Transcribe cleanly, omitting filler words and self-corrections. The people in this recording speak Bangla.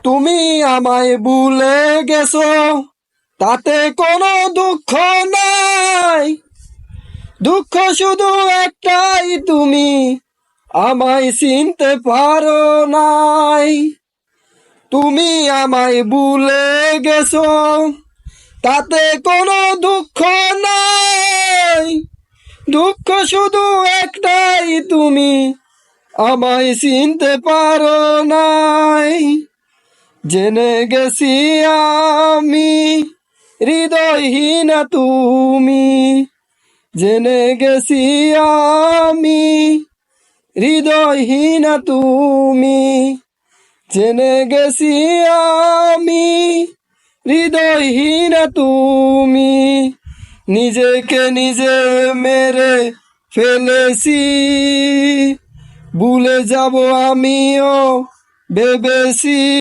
তুমি আমায় ভুলে গেছো, তাতে কোনো দুঃখ নাই। দুঃখ শুধু একটাই, তুমি আমায় চিনতে পারো নাই। তুমি আমায় ভুলে গেছো, তাতে কোনো দুঃখ নাই। দুঃখ শুধু একটাই, তুমি আমায় চিনতে পারো নাই। জেনে গেছি আমি হৃদয়হীনা তুমি, জেনে গেছি আমি হৃদয়হীনা তুমি, জেনে গেছি আমি হৃদয়হীনা তুমি। নিজেকে নিজে মেরে ফেলেছি, ভুলে যাব আমিও ভেবেছি।